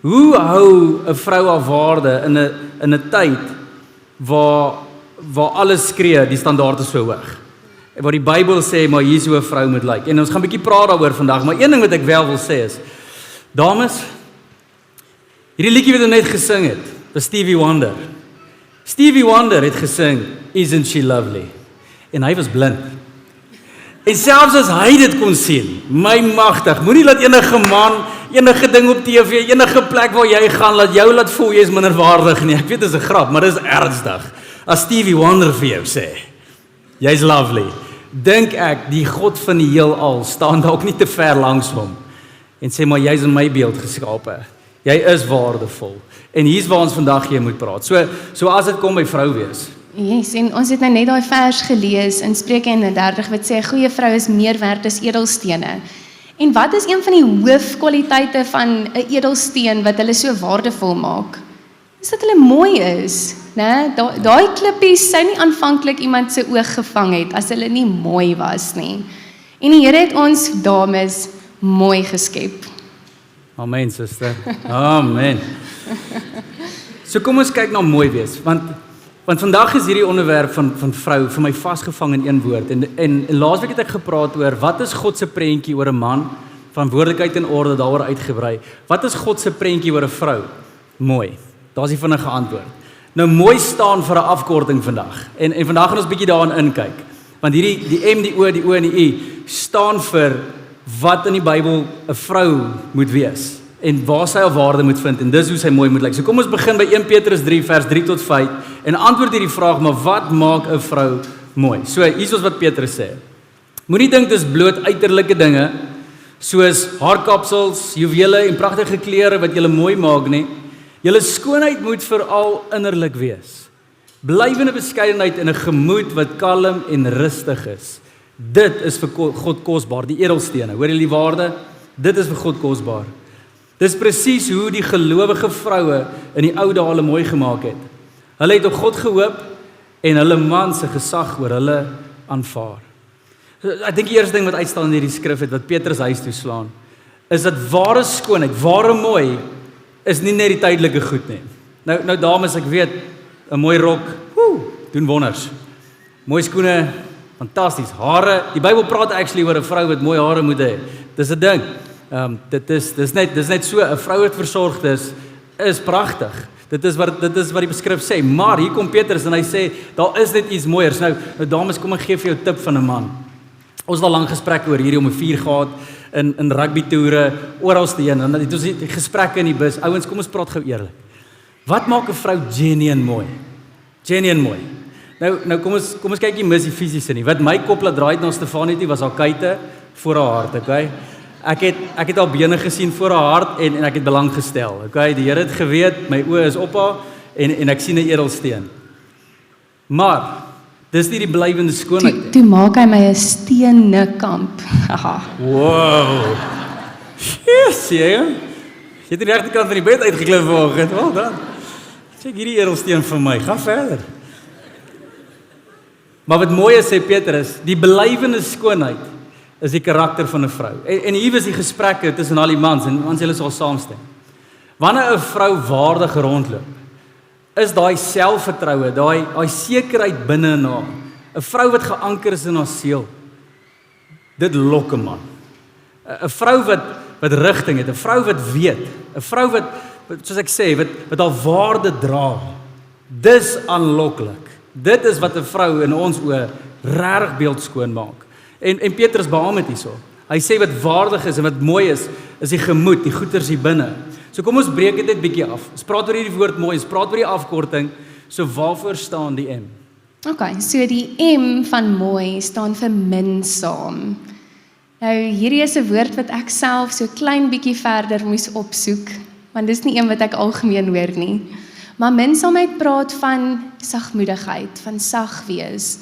Hoe hou 'n vrou haar waarde in 'n tyd waar alles skree, die standaard is so hoog? Waar die Bybel sê, maar hier is hoe 'n vrou moet lyk. En ons gaan 'n bietjie praat daaroor vandag, maar een ding wat ek wel wil sê is, dames, hierdie liedjie wat ons net gesing het, was Stevie Wonder. Stevie Wonder het gesing, Isn't She Lovely? En hy was blind. En selfs as hy dit kon sien, my magtig, moenie laat enige man, enige ding op TV, enige plek waar jy gaan, laat jou laat voel jy is minderwaardig nie. Ek weet dit is 'n grap, maar dit is ernstig. As Stevie Wonder vir jou sê, jy's lovely, dink ek, die God van die heelal staan dalk nie te ver langs hom en sê, maar jy's in my beeld geskape. Jy is waardevol. En hier's waar ons vandag hier moet praat. So as dit kom by vrou wees. Yes, en ons het nou net daai vers gelees in Spreuke 31 wat sê 'n goeie vrou is meer werd as edelstene. En wat is een van die hoofkwaliteite van 'n edelsteen wat hulle so waardevol maak? Is dat hulle mooi is, né? Daai klippies sou nie aanvanklik iemand se oog gevang het as hulle nie mooi was nie. En die Here het ons dames mooi geskep. Amen, suster. Amen. So kom ons kyk na mooi wees, want vandag is hierdie onderwerp van vrou vir my vasgevang in een woord. En laasweek het ek gepraat oor wat is God se prentjie oor 'n man, verantwoordelikheid en orde daaroor uitgebrei. Wat is God se prentjie oor 'n vrou? Mooi. Daar's die vinnige antwoord. Nou mooi staan vir 'n afkorting vandag. En vandag gaan ons bietjie daarin inkyk. Want hierdie die M, die O en die U staan vir wat in die Bybel 'n vrou moet wees en waar sy haar waarde moet vind en dis hoe sy mooi moet lyk. So kom ons begin by 1 Petrus 3 vers 3 tot 5 en antwoord hierdie vraag, maar wat maak 'n vrou mooi? So hier is wat Petrus sê. Moenie dink dis bloot uiterlike dinge soos haarkapsels, juwele en pragtige klere wat julle mooi maak nie. Julle skoonheid moet veral innerlik wees. Blywende beskeidenheid in 'n gemoed wat kalm en rustig is. Dit is vir God kosbaar, die edelstene. Hoor julle die waarde? Dit is vir God kosbaar. Dis presies hoe die gelowige vroue in die ou dae hulle mooi gemaak het. Hulle het op God gehoop en hulle man se gesag oor hulle aanvaar. Ek dink die eerste ding wat uitstaan in hierdie skrif het wat Petrus huis toe slaan, is dat ware skoonheid, ware mooi is nie net die tydelike goed nie. Nou dames, ek weet, 'n mooi rok, doen wonders. Mooi skoene, fantasties. Hare, die Bybel praat actually oor 'n vrou wat mooi hare moet hê. Dis 'n ding. Dis net so 'n vrou wat versorgd is pragtig. Dit is wat die beskrif sê. Maar hier kom Petrus en hy sê daar is net iets mooiers. Nou dames, kom ek gee vir jou 'n tip van 'n man. Ons het al lank gesprekke oor hierdie om 'n vuur gehad in rugby toere oralsteheen en dit was die gesprekke in die bus. Ouens, kom ons praat gou eerlik. Wat maak 'n vrou genuine mooi? Genuine mooi. Nou kom ons kyk nie mis die fisiese nie. Wat my kop laat draai na Stefanie toe was haar kuite voor haar hart, okay? Ek het haar bene gesien voor haar hart en ek het belang gestel. Okay, die Here het geweet, my oë is op haar en ek sien 'n edelsteen. Maar dis nie die blywende skoonheid nie. Toe maak hy my 'n steenkamp. Wow. Yes, jy het die regte kant van die bed uitgeklim vanoggend. Wel dan. Check hierdie edelsteen vir my. Gaan verder. Maar wat mooi is, sê Petrus, die blywende skoonheid is die karakter van 'n vrou. En hier was die gesprekke tussen al die mans en ons julle sal saamstem. Wanneer 'n vrou waardig rondloop, is daai selfvertroue, daai sekerheid binne in haar, 'n vrou wat geanker is in haar siel. Dit lok 'n man. 'n vrou wat rigting het, 'n vrou wat weet, 'n vrou wat soos ek sê, wat haar waarde dra. Dis aanloklik. Dit is wat 'n vrou in ons oë regtig beeldskoon maak. En Petrus behaal dit hierso. Hy sê wat waardig is en wat mooi is die gemoed, die goeders hier binne. So kom ons breek dit net bietjie af. Ons praat oor hierdie woord mooi, ons praat oor die afkorting. So waarvoor staan die M? Okay, so die M van mooi staan vir minsaam. Nou hierdie is 'n woord wat ek self so klein bietjie verder moes opsoek, want dis nie een wat ek algemeen hoor nie. Maar minsaamheid praat van sagmoedigheid, van sag wees,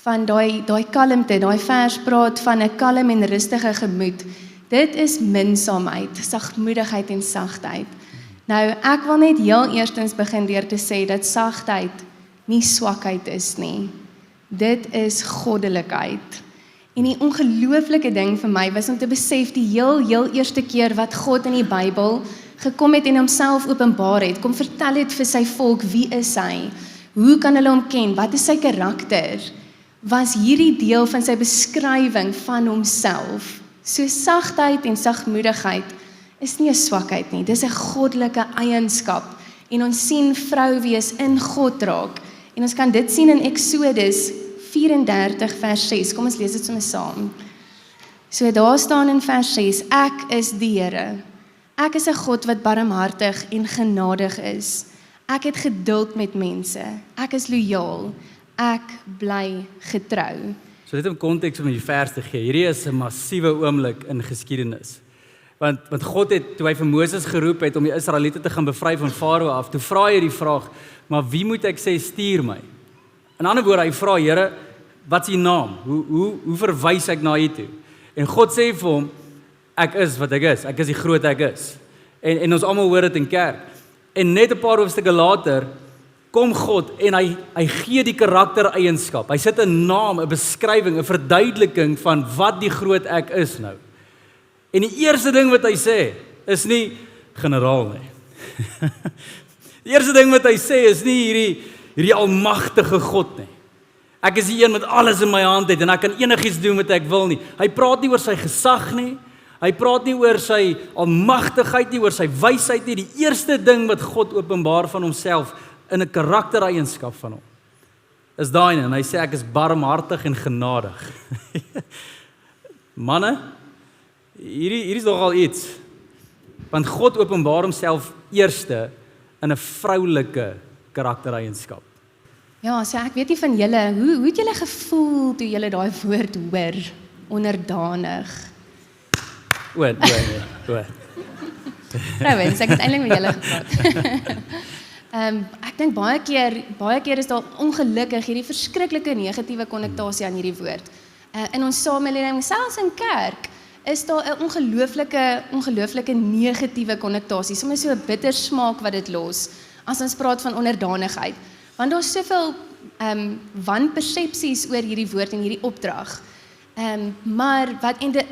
van daai kalmte, daai vers praat van 'n kalm en rustige gemoed. Dit is minsaamheid, sagmoedigheid en sagtheid. Nou, ek wil net heel eerstens begin deur te sê dat sagtheid nie swakheid is nie. Dit is goddelikheid. En die ongelooflike ding vir my was om te besef die heel eerste keer wat God in die Bybel gekom het en homself openbaar het, kom vertel het vir sy volk, wie is hy? Hoe kan hulle hom ken? Wat is sy karakter? Was hierdie deel van sy beskrywing van homself. So sagtheid en sagmoedigheid is nie 'n swakheid nie, dis 'n goddelike eienskap. En ons sien vrou wees in God raak. En ons kan dit sien in Eksodus 34 vers 6. Kom ons lees dit sommer saam. So daar staan in vers 6, ek is die Here. Ek is 'n God wat barmhartig en genadig is. Ek het geduld met mense. Ek is lojaal. Ek bly getrou. So dit om konteks om die vers te gee. Hierdie is 'n massiewe oomblik in geskiedenis. Want God het, toe hy vir Moses geroep het om die Israeliete te gaan bevry van Farao af, toe vra hy die vraag, maar wie moet ek sê stuur my? In ander woorde, hy vra, Here, wat is u naam? Hoe verwys ek na u toe? En God sê vir hom, ek is wat ek is die groot ek is. En ons almal hoor dit in kerk. En net 'n paar hoofstukke later, kom God en hy gee die karaktereienskap. Hy sit 'n naam, 'n beskrywing, 'n verduideliking van wat die groot ek is nou. En die eerste ding wat hy sê, is nie generaal nie. Die eerste ding wat hy sê, is nie hierdie almagtige God nie. Ek is die een wat alles in my hand het, en ek kan enigiets doen wat ek wil nie. Hy praat nie oor sy gesag nie, hy praat nie oor sy almagtigheid nie, oor sy wysheid nie. Die eerste ding wat God openbaar van homself, in 'n karaktereienskap van hom, is daai en hy sê ek is barmhartig en genadig. Manne, hier is nogal iets, want God openbaar homself eerste in 'n vroulike karaktereienskap. Ja, so ek weet nie van julle, hoe het julle gevoel toe julle daai woord hoor, onderdanig? O. Trouwens, ek het eintlik met julle gepraat. Ek dink baie keer is daar ongelukkig hierdie verskriklike negatiewe konnotasie aan hierdie woord. In ons samelewing, selfs in kerk, is daar 'n ongelooflike negatiewe konnotasie, soms so 'n bitter smaak wat dit los, as ons praat van onderdanigheid. Want daar's soveel wanpersepsies oor hierdie woord en hierdie opdrag. Maar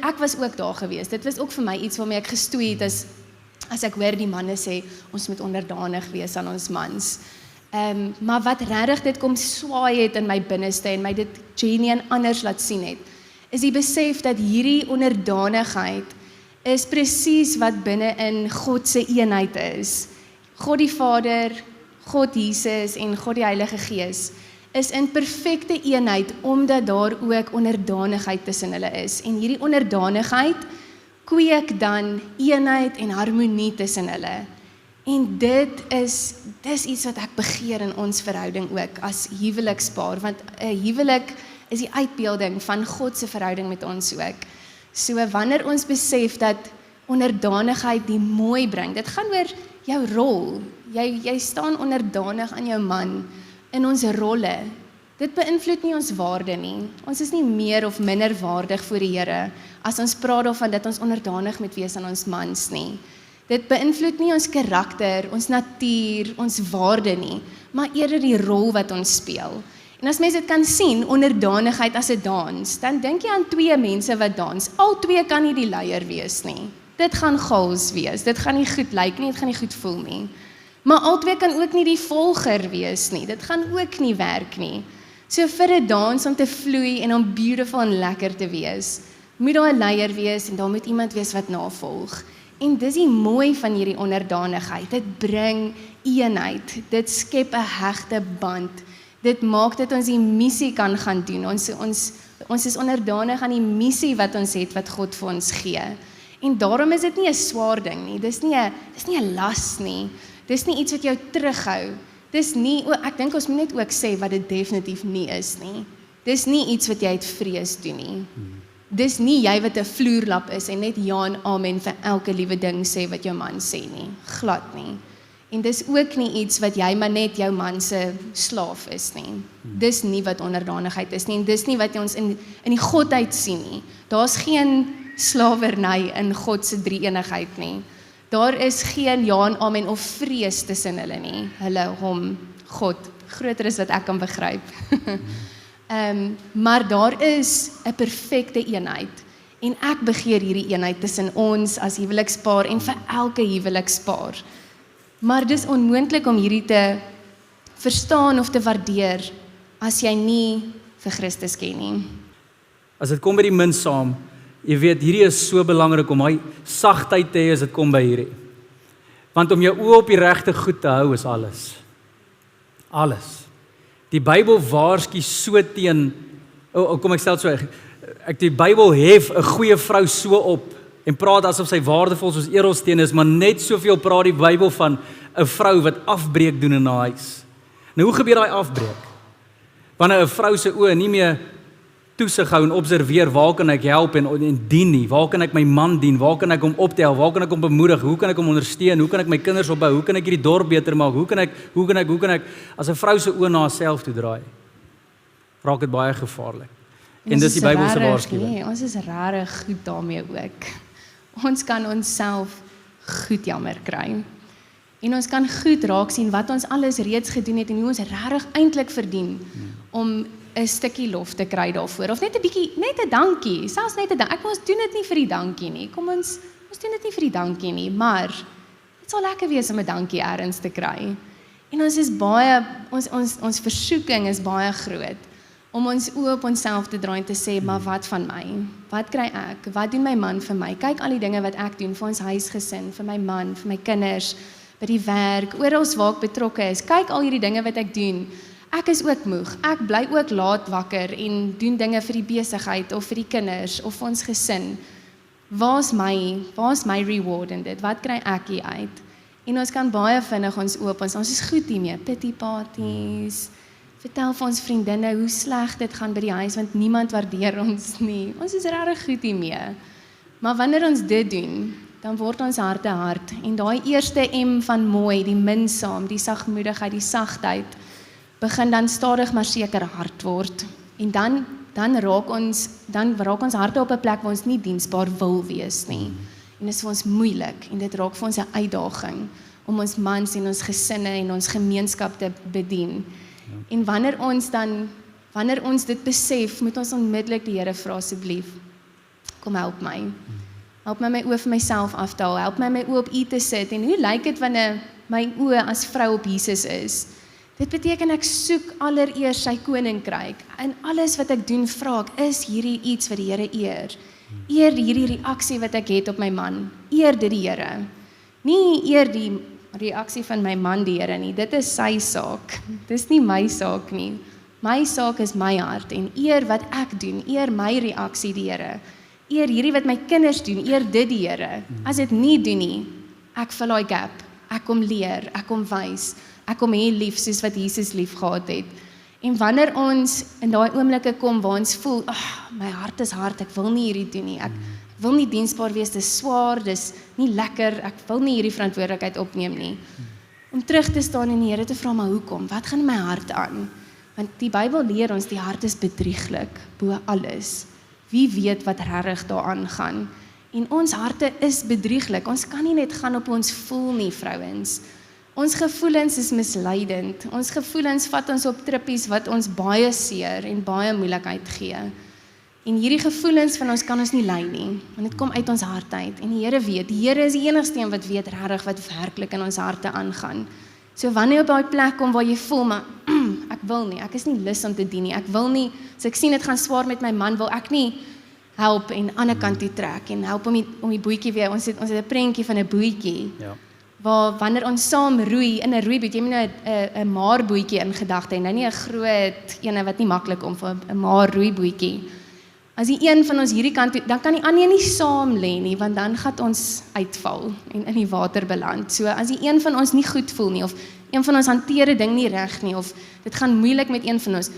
ek was ook daar gewees. Dit was ook vir my iets waarmee ek gestoei het as ek hoor die manne sê, ons moet onderdanig wees aan ons mans. Maar wat regtig dit kom swaai het in my binneste en my dit genuine anders laat sien het, is die besef dat hierdie onderdanigheid is presies wat binne in God se eenheid is. God die Vader, God Jesus en God die Heilige Gees is in perfekte eenheid omdat daar ook onderdanigheid tussen hulle is. En hierdie onderdanigheid kweek dan eenheid en harmonie tussen hulle. En dis iets wat ek begeer in ons verhouding ook as huwelikspaar, want 'n huwelik is die uitbeelding van God se verhouding met ons ook. So wanneer ons besef dat onderdanigheid die mooi bring, dit gaan oor jou rol. Jy staan onderdanig aan jou man in ons rolle. Dit beïnvloed nie ons waarde nie. Ons is nie meer of minder waardig voor die Here as ons praat daarvan dat ons onderdanig moet wees aan ons mans nie. Dit beïnvloed nie ons karakter, ons natuur, ons waarde nie, maar eerder die rol wat ons speel. En as mens dit kan sien, onderdanigheid as 'n dans, dan dink jy aan twee mense wat dans. Al twee kan nie die leier wees nie. Dit gaan chaos wees, dit gaan nie goed lyk nie, dit gaan nie goed voel nie. Maar albei kan ook nie die volger wees nie, dit gaan ook nie werk nie. So vir 'n dans om te vloei en om beautiful en lekker te wees, moet daar 'n leier wees en daar moet iemand wees wat navolg. En dis die mooi van hierdie onderdanigheid, dit bring eenheid, dit skep 'n hegte band, dit maak dat ons die missie kan gaan doen, ons is onderdanig aan die missie wat ons het, wat God vir ons gee. En daarom is dit nie 'n swaar ding nie, dis nie 'n las nie, dis nie iets wat jou terughou, dis nie, ek dink ons moet net ook sê wat dit definitief nie is nie, dis nie iets wat jy uit vrees doen nie, dis nie jy wat 'n vloerlap is en net ja en amen vir elke liewe ding sê wat jou man sê nie, glad nie. En dis ook nie iets wat jy maar net jou man se slaaf is nie. Dis nie wat onderdanigheid is nie, en dis nie wat ons in die godheid sien nie. Daar's geen slawerny in God se drie-eenigheid nie. Daar is geen ja en amen of vrees tussen hulle nie. Hulle, hom, God, groter is wat ek kan begryp. Maar daar is 'n perfekte eenheid. En ek begeer hierdie eenheid tussen ons as huwelikspaar en vir elke huwelikspaar. Maar dis onmoontlik om hierdie te verstaan of te waardeer as jy nie vir Christus ken nie. As dit kom by die mens saam, jy weet, hierdie is so belangrik om hy sagtheid te hê as dit kom by hierdie. Want om jou oë op die regte goed te hou is alles. Alles. Die Bybel waarsku so teen, kom ek stel dit so, die Bybel hef 'n goeie vrou so op en praat asof sy waardevol soos edelsteen is, maar net soveel praat die Bybel van 'n vrou wat afbreek doen in haar huis. Nou hoe gebeur daai afbreek? Wanneer 'n vrou se oë nie meer toesig hou en observeer, waar kan ek help en dien nie, waar kan ek my man dien, waar kan ek hom optel, waar kan ek hom bemoedig, hoe kan ek hom ondersteun, hoe kan ek my kinders opbou, hoe kan ek hierdie dorp beter maak, hoe kan ek, as 'n vrou se oë na haarself toe draai, raak dit baie gevaarlik. En dis die Bybel se waarskuwing. Nee, ons is regtig goed daarmee ook. Ons kan onsself goed jammer kry. En ons kan goed raak sien wat ons alles reeds gedoen het en hoe ons regtig eintlik verdien om 'n stukkie lof te kry daarvoor. Of net 'n bietjie, net 'n dankie, selfs net 'n dankie. Ons doen dit nie vir die dankie nie. Ons doen dit nie vir die dankie nie, maar dit sal lekker wees om 'n dankie eers te kry. En ons is baie, ons versoeking is baie groot om ons oë op onsself te draai en te sê, maar wat van my? Wat kry ek? Wat doen my man vir my? Kyk al die dinge wat ek doen vir ons huisgesin, vir my man, vir my kinders, by die werk, oral waar ek betrokke is. Kyk al hierdie dinge wat ek doen. Ek is ook moeg. Ek bly ook laat wakker en doen dinge vir die besigheid of vir die kinders of ons gesin. Waar's my reward in dit? Wat kry ek hier uit? En ons kan baie vinnig ons oop, ons is goed hiermee. Pity parties. Vertel vir ons vriendinne hoe sleg dit gaan by die huis want niemand waardeer ons nie. Ons is regtig goed hiermee. Maar wanneer ons dit doen, dan word ons harte hard en daai eerste M van mooi, die minsaam, die sagmoedigheid, die sagtheid, begin dan stadig maar seker hard word. En dan raak ons harte op 'n plek waar ons nie diensbaar wil wees nie. En dit is vir ons moeilik en dit raak vir ons 'n uitdaging om ons mans en ons gesinne en ons gemeenskap te bedien. Ja. En wanneer ons dit besef, moet ons onmiddellik die Here vra asseblief, kom help my. Help my oë vir myself af te haal, help my oë op U te sit. En hoe lyk dit wanneer my oë as vrou op Jesus is? Dit beteken ek soek allereers sy koninkryk. En alles wat ek doen, vra ek, is hierdie iets wat die Here eer? Eer hierdie reaksie wat ek het op my man? Eer dit die Here? Nie eer die reaksie van my man die Here nie, dit is sy saak. Dis nie my saak nie. My saak is my hart en eer wat ek doen, eer my reaksie die Here. Eer hierdie wat my kinders doen, eer dit die Here. As dit nie doen nie, ek vul daai gap. Ek kom leer, ek kom wys, ek kom hê lief soos wat Jesus lief gehad het. En wanneer ons in daai oomblikke kom waar ons voel, my hart is hard, ek wil nie hierdie doen nie. Ek wil nie diensbaar wees, dis swaar, dis nie lekker, ek wil nie hierdie verantwoordelikheid opneem nie. Om terug te staan en die Here te vra, maar hoekom? Wat gaan in my hart aan? Want die Bybel leer ons, die hart is bedrieglik, bo alles. Wie weet wat regtig daaraan gaan? En ons harte is bedrieglik. Ons kan nie net gaan op ons voel nie, vrouens. Ons gevoelens is misleidend. Ons gevoelens vat ons op trippies wat ons baie seer en baie moeilikheid gee. En hierdie gevoelens van ons kan ons nie lei nie, want dit kom uit ons hart uit. En die Here weet, die Here is die enigste een wat weet regtig wat werklik in ons harte aangaan. So wanneer jy op daai plek kom waar jy voel, maar ek wil nie, ek is nie lus om te dien nie, ek wil nie, as ek sien dit gaan swaar met my man, wil ek nie help en aan die ander kant toe trek en help om die bootjie weer, ons het 'n prentjie van 'n bootjie. Ja. Waar wanneer ons saam roei in 'n roeiboot, jy moet nou 'n maarbootjie in gedagte en nou nie 'n groot ene wat nie maklik om vir 'n maar roeibootjie. As die een van ons hierdie kant toe, dan kan die ander nie saam lê nie, want dan gaan ons uitval en in die water beland. So as die een van ons nie goed voel nie, of een van ons hanteer 'n ding nie reg nie, of dit gaan moeilik met een van ons,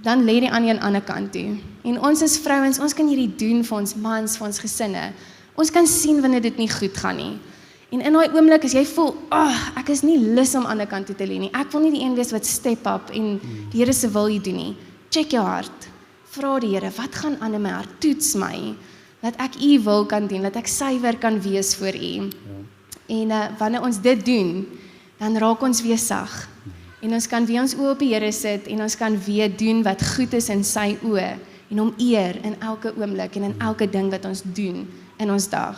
dan lê die ander aan die ander kant toe. En ons as vrouens, ons kan hierdie doen vir ons mans, vir ons gesinne. Ons kan sien wanneer dit nie goed gaan nie. En in daai oomblik as jy voel, ek is nie lus om aan die ander kant toe te lê nie. Ek wil nie die een wees wat step up en die Here se wil hier doen nie. Check jou hart. Vra die Here, wat gaan aan in my hart? Toets my. Dat ek U wil kan doen, dat ek suiwer kan wees voor U. Ja. En wanneer ons dit doen, dan raak ons weer sag. En ons kan weer ons oë op die Here sit en ons kan weer doen wat goed is in sy oë en hom eer in elke oomblik en in elke ding wat ons doen in ons dag.